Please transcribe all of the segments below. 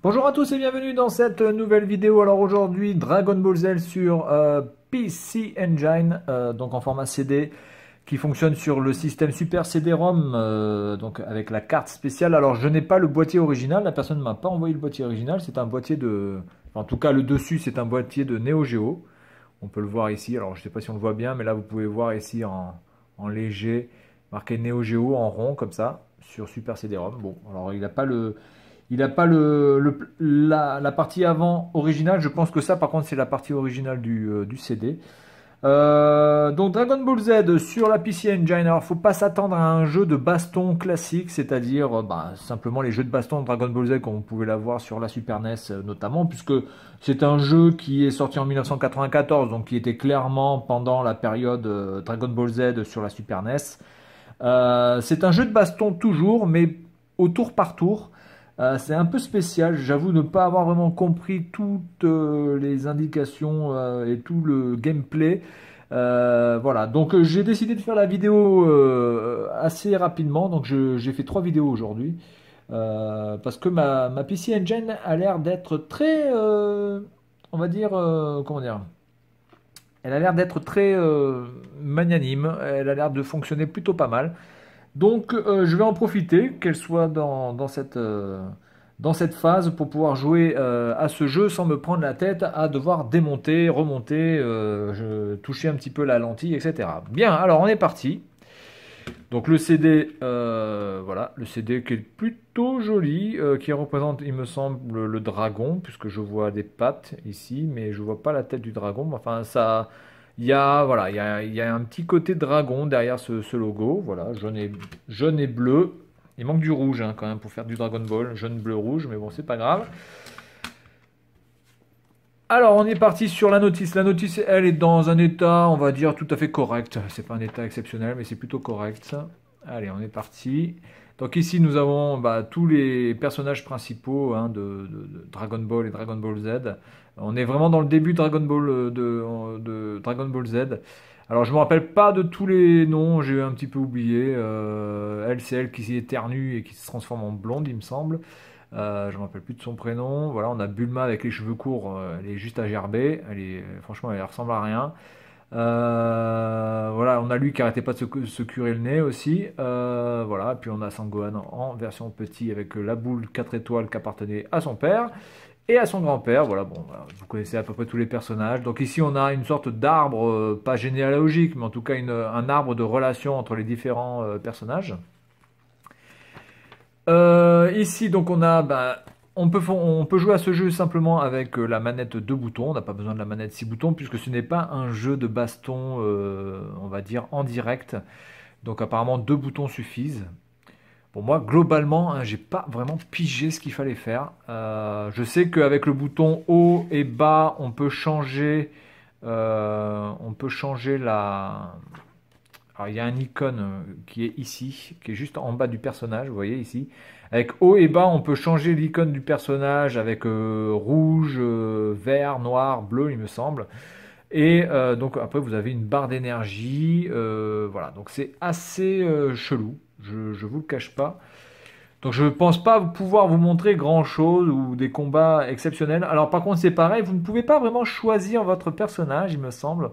Bonjour à tous et bienvenue dans cette nouvelle vidéo. Alors aujourd'hui, Dragon Ball Z sur PC Engine, donc en format CD, qui fonctionne sur le système Super CD-ROM, donc avec la carte spéciale. Alors je n'ai pas le boîtier original, la personne ne m'a pas envoyé le boîtier original, c'est un boîtier de... En tout cas le dessus c'est un boîtier de Neo Geo. On peut le voir ici, alors je ne sais pas si on le voit bien, mais là vous pouvez voir ici en léger, marqué Neo Geo en rond comme ça, sur Super CD-ROM. Bon, alors il n'a pas le... Il n'a pas la partie avant originale. Je pense que ça, par contre, c'est la partie originale du CD. Donc Dragon Ball Z sur la PC Engine. Alors, faut pas s'attendre à un jeu de baston classique, c'est-à-dire simplement les jeux de baston de Dragon Ball Z comme vous pouvez l'avoir sur la Super NES notamment, puisque c'est un jeu qui est sorti en 1994, donc qui était clairement pendant la période Dragon Ball Z sur la Super NES. C'est un jeu de baston toujours, mais au tour par tour. C'est un peu spécial, j'avoue ne pas avoir vraiment compris toutes les indications et tout le gameplay. Voilà, donc j'ai décidé de faire la vidéo assez rapidement, donc j'ai fait 3 vidéos aujourd'hui. Parce que ma PC Engine a l'air d'être très, on va dire, comment dire, elle a l'air d'être très magnanime, elle a l'air de fonctionner plutôt pas mal. Donc je vais en profiter qu'elle soit dans cette phase pour pouvoir jouer à ce jeu sans me prendre la tête à devoir démonter, remonter, toucher un petit peu la lentille, etc. Bien, alors on est parti. Donc le CD, voilà, le CD qui est plutôt joli, qui représente, il me semble, le dragon, puisque je vois des pattes ici, mais je vois pas la tête du dragon. Enfin, ça, il y a, voilà, il y a un petit côté dragon derrière ce logo, voilà, jaune et bleu. Il manque du rouge hein, quand même pour faire du Dragon Ball, jaune, bleu, rouge, mais bon, c'est pas grave. Alors, on est parti sur la notice. La notice, elle est dans un état, on va dire, tout à fait correct. C'est pas un état exceptionnel, mais c'est plutôt correct. Allez, on est parti. Donc ici, nous avons tous les personnages principaux hein, de Dragon Ball et Dragon Ball Z. On est vraiment dans le début de Dragon Ball, de Dragon Ball Z. Alors, je me rappelle pas de tous les noms, j'ai un petit peu oublié. Elle, c'est elle qui s'éternue et qui se transforme en blonde, il me semble. Je ne me rappelle plus de son prénom. Voilà, on a Bulma avec les cheveux courts. Elle est juste à gerber. Franchement, elle ressemble à rien. Voilà, on a lui qui arrêtait pas de se curer le nez aussi. Voilà, puis on a Sangohan en version petit avec la boule 4 étoiles qui appartenait à son père et à son grand-père. Voilà, bon, voilà, vous connaissez à peu près tous les personnages. Donc ici, on a une sorte d'arbre, pas généalogique, mais en tout cas un arbre de relation entre les différents personnages. Ici, donc on peut jouer à ce jeu simplement avec la manette 2 boutons. On n'a pas besoin de la manette 6 boutons puisque ce n'est pas un jeu de baston, on va dire, en direct. Donc apparemment 2 boutons suffisent. Pour moi, globalement, hein, j'ai pas vraiment pigé ce qu'il fallait faire. Je sais qu'avec le bouton haut et bas, on peut changer la. Alors, il y a un icône qui est ici, qui est juste en bas du personnage, vous voyez ici. Avec haut et bas, on peut changer l'icône du personnage avec rouge, vert, noir, bleu, il me semble. Et donc après, vous avez une barre d'énergie. Voilà, donc c'est assez chelou, je vous le cache pas. Donc je ne pense pas pouvoir vous montrer grand-chose ou des combats exceptionnels. Alors par contre, c'est pareil, vous ne pouvez pas vraiment choisir votre personnage, il me semble.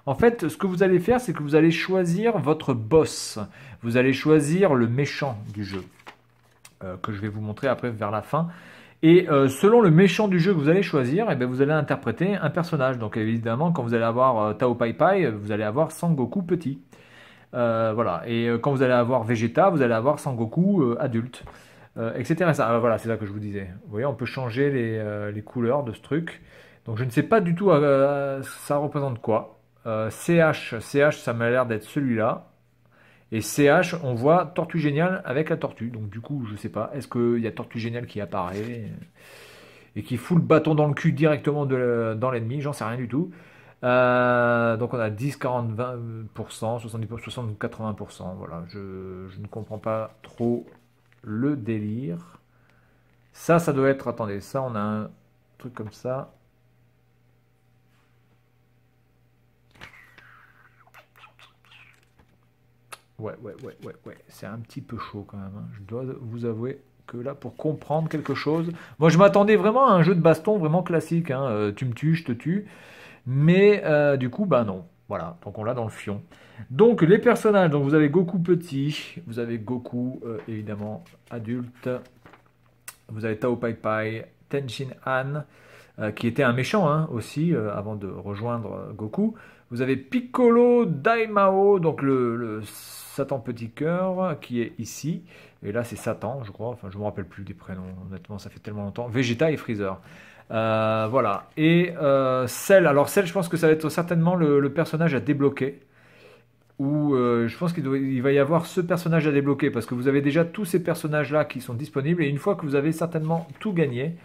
En fait, ce que vous allez faire, c'est que vous allez choisir votre boss. Vous allez choisir le méchant du jeu, que je vais vous montrer après vers la fin. Et selon le méchant du jeu que vous allez choisir, eh bien, vous allez interpréter un personnage. Donc évidemment, quand vous allez avoir Tao Pai Pai, vous allez avoir Sangoku petit. Voilà. Et quand vous allez avoir Vegeta, vous allez avoir Sangoku adulte. Etc. Ça, voilà, c'est ça que je vous disais. Vous voyez, on peut changer les couleurs de ce truc. Donc je ne sais pas du tout ça représente quoi. CH, ça m'a l'air d'être celui-là. Et CH, on voit Tortue Géniale avec la tortue. Donc du coup, je sais pas. Est-ce qu'il y a Tortue Géniale qui apparaît et qui fout le bâton dans le cul directement dans l'ennemi? J'en sais rien du tout. Donc on a 10, 40, 20%, 70%, 60, 80%. Voilà, je ne comprends pas trop le délire. Ça doit être... Attendez, ça, on a un truc comme ça. Ouais. C'est un petit peu chaud quand même, hein. Je dois vous avouer que là pour comprendre quelque chose. Moi, je m'attendais vraiment à un jeu de baston vraiment classique, hein, tu me tues, je te tue. Mais du coup, bah non. Voilà, donc on l'a dans le fion. Donc les personnages, donc vous avez Goku petit, vous avez Goku évidemment adulte, vous avez Tao Pai Pai, Tenshin Han, qui était un méchant hein, aussi avant de rejoindre Goku. Vous avez Piccolo Daimao, donc le Satan Petit Cœur, qui est ici. Et là, c'est Satan, je crois. Enfin, je ne me rappelle plus des prénoms, honnêtement, ça fait tellement longtemps. Vegeta et Freezer. Voilà. Et Cell, alors Cell, je pense que ça va être certainement le personnage à débloquer. Ou je pense il va y avoir ce personnage à débloquer parce que vous avez déjà tous ces personnages-là qui sont disponibles. Et une fois que vous avez certainement tout gagné,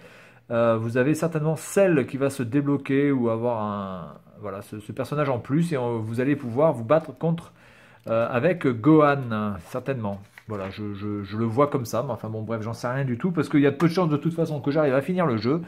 vous avez certainement celle qui va se débloquer ou avoir voilà, ce personnage en plus et vous allez pouvoir vous battre contre avec Gohan, certainement. Voilà, je le vois comme ça, mais enfin bon, bref, j'en sais rien du tout parce qu'il y a peu de chances de toute façon que j'arrive à finir le jeu.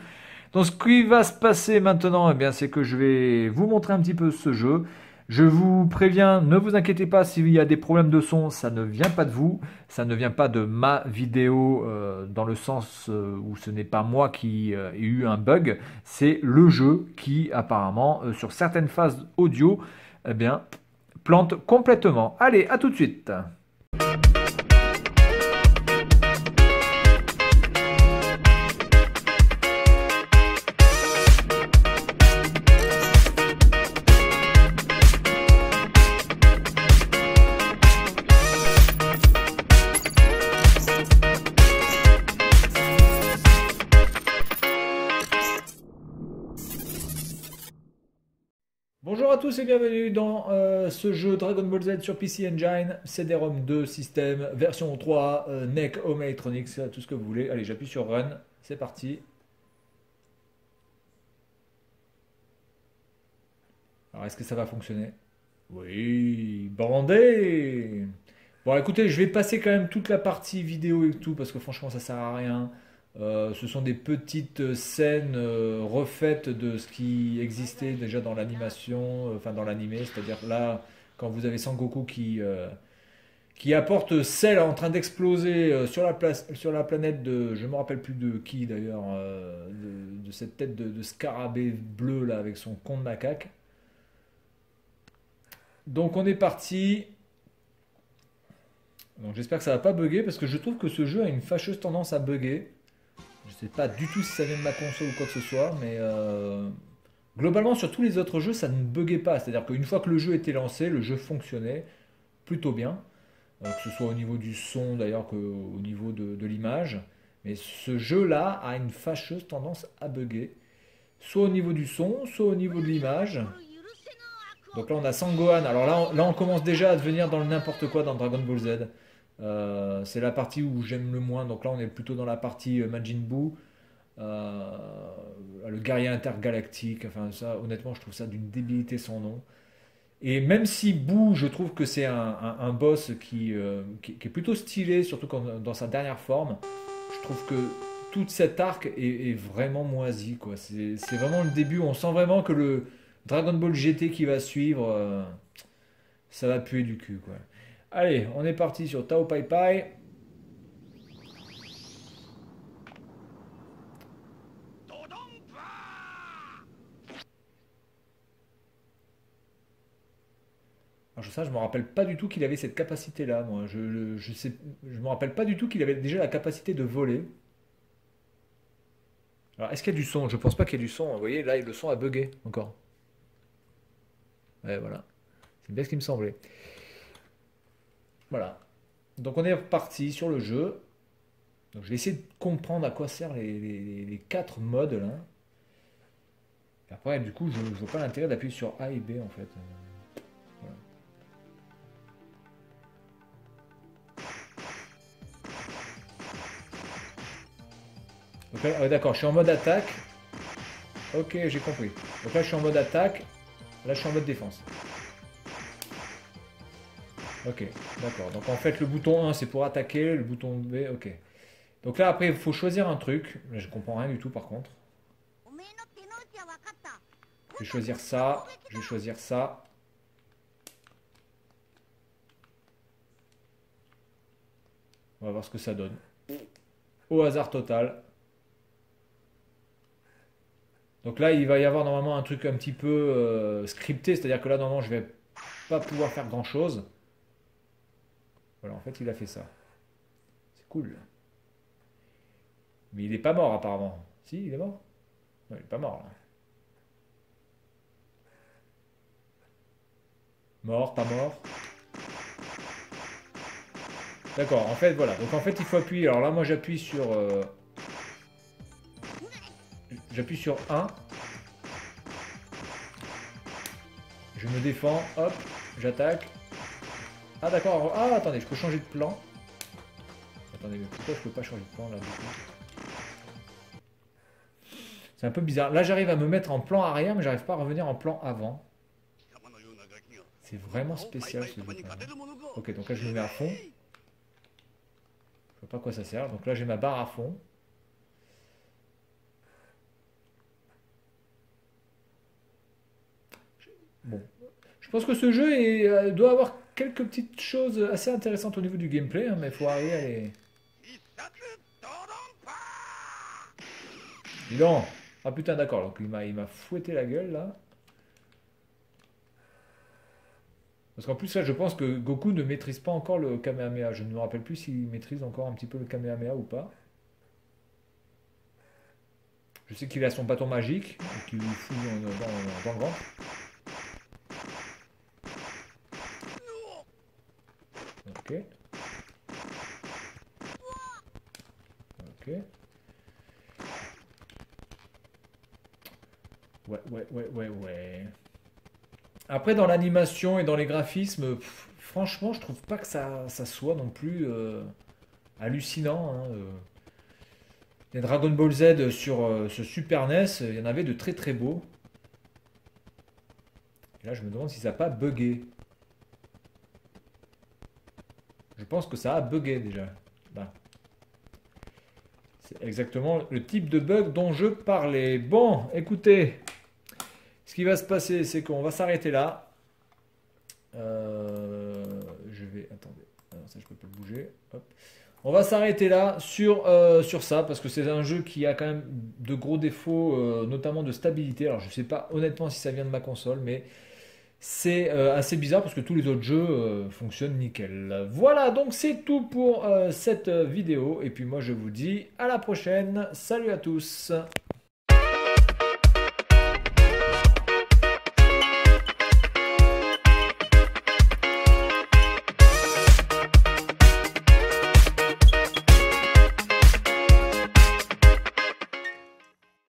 Donc ce qui va se passer maintenant, eh bien, c'est que je vais vous montrer un petit peu ce jeu. Je vous préviens, ne vous inquiétez pas s'il y a des problèmes de son, ça ne vient pas de vous, ça ne vient pas de ma vidéo dans le sens où ce n'est pas moi qui ai eu un bug, c'est le jeu qui apparemment sur certaines phases audio, eh bien, plante complètement. Allez, à tout de suite. Bonjour à tous et bienvenue dans ce jeu Dragon Ball Z sur PC Engine, CD-ROM 2 système, version 3, NEC, Home Electronics, tout ce que vous voulez. Allez, j'appuie sur Run, c'est parti. Alors, est-ce que ça va fonctionner? Oui, bandé! Bon, écoutez, je vais passer quand même toute la partie vidéo et tout, parce que franchement, ça sert à rien. Ce sont des petites scènes refaites de ce qui existait déjà dans l'animation, enfin dans l'animé, c'est-à-dire là, quand vous avez Sangoku qui apporte Cell en train d'exploser sur la planète de, je me rappelle plus de qui d'ailleurs, de cette tête de scarabée bleu là avec son con de macaque. Donc on est parti. Donc j'espère que ça va pas bugger parce que je trouve que ce jeu a une fâcheuse tendance à bugger. Je sais pas du tout si ça vient de ma console ou quoi que ce soit, mais globalement sur tous les autres jeux ça ne buguait pas. C'est-à-dire qu'une fois que le jeu était lancé, le jeu fonctionnait plutôt bien. Que ce soit au niveau du son d'ailleurs qu'au niveau de l'image. Mais ce jeu-là a une fâcheuse tendance à bugger. Soit au niveau du son, soit au niveau de l'image. Donc là on a Sangohan. Alors là on commence déjà à devenir dans le n'importe quoi dans Dragon Ball Z. C'est la partie où j'aime le moins. Donc là on est plutôt dans la partie Majin Buu. Euh, le guerrier intergalactique. Enfin ça honnêtement je trouve ça d'une débilité sans nom. Et même si Boo, je trouve que c'est un boss qui est plutôt stylé, surtout dans sa dernière forme, je trouve que toute cette arc est vraiment moisi, quoi. C'est vraiment le début, on sent vraiment que le Dragon Ball GT qui va suivre, ça va puer du cul, quoi. Allez, on est parti sur Tao Pai Pai. Alors ça, je me rappelle pas du tout qu'il avait cette capacité-là, moi. Je me rappelle pas du tout qu'il avait déjà la capacité de voler. Alors, est-ce qu'il y a du son? Je pense pas qu'il y ait du son. Vous voyez, là, le son a bugué encore. Ouais, voilà. C'est bien ce qui me semblait. Voilà. Donc, on est reparti sur le jeu. Donc, je vais essayer de comprendre à quoi servent les quatre modes là. Et après, du coup, je ne vois pas l'intérêt d'appuyer sur A et B en fait. Voilà. Donc là, ouais, d'accord, je suis en mode attaque. Ok, j'ai compris. Donc là, je suis en mode attaque. Là, je suis en mode défense. Ok, d'accord. Donc en fait, le bouton 1, c'est pour attaquer. Le bouton B, ok. Donc là, après, il faut choisir un truc. Là, je comprends rien du tout par contre. Je vais choisir ça. Je vais choisir ça. On va voir ce que ça donne. au hasard total. Donc là, il va y avoir normalement un truc un petit peu scripté, c'est-à-dire que là, normalement, je vais pas pouvoir faire grand-chose. Voilà, en fait, il a fait ça. C'est cool. Mais il est pas mort, apparemment. Si, il est mort? Non, il est pas mort, là. Mort, pas mort. D'accord, en fait, voilà. Donc en fait, il faut appuyer. Alors là, moi, j'appuie sur 1. Je me défends. Hop, j'attaque. Ah, d'accord. Ah, attendez, je peux changer de plan. Attendez, mais pourquoi je peux pas changer de plan, là, du coup? C'est un peu bizarre. Là, j'arrive à me mettre en plan arrière, mais j'arrive pas à revenir en plan avant. C'est vraiment spécial, ce jeu, quand même. Ok, donc là, je me mets à fond. Je vois pas à quoi ça sert. Donc là, j'ai ma barre à fond. Bon. Je pense que ce jeu doit avoir quelques petites choses assez intéressantes au niveau du gameplay, hein, mais il faut arriver à les... Dis donc. Ah putain, d'accord. Donc il m'a fouetté la gueule, là. Parce qu'en plus, là, je pense que Goku ne maîtrise pas encore le Kamehameha. Je ne me rappelle plus s'il maîtrise encore un petit peu le Kamehameha ou pas. Je sais qu'il a son bâton magique, qui lui fout dans le ventre. Ok. Ok. Ouais, ouais, ouais, ouais, ouais. Après, dans l'animation et dans les graphismes, franchement, je trouve pas que ça soit non plus hallucinant, hein. Les Dragon Ball Z sur ce Super NES, il y en avait de très très beaux. Et là, je me demande si ça n'a pas bugué. Je pense que ça a bugué déjà. Là. C'est exactement le type de bug dont je parlais. Bon, écoutez, ce qui va se passer, c'est qu'on va s'arrêter là. Je vais... Attendez. Alors ça, je peux pas le bouger. Hop. On va s'arrêter là sur ça, parce que c'est un jeu qui a quand même de gros défauts, notamment de stabilité. Alors je sais pas honnêtement si ça vient de ma console, mais c'est assez bizarre parce que tous les autres jeux fonctionnent nickel. Voilà, donc c'est tout pour cette vidéo. Et puis moi je vous dis à la prochaine. Salut à tous.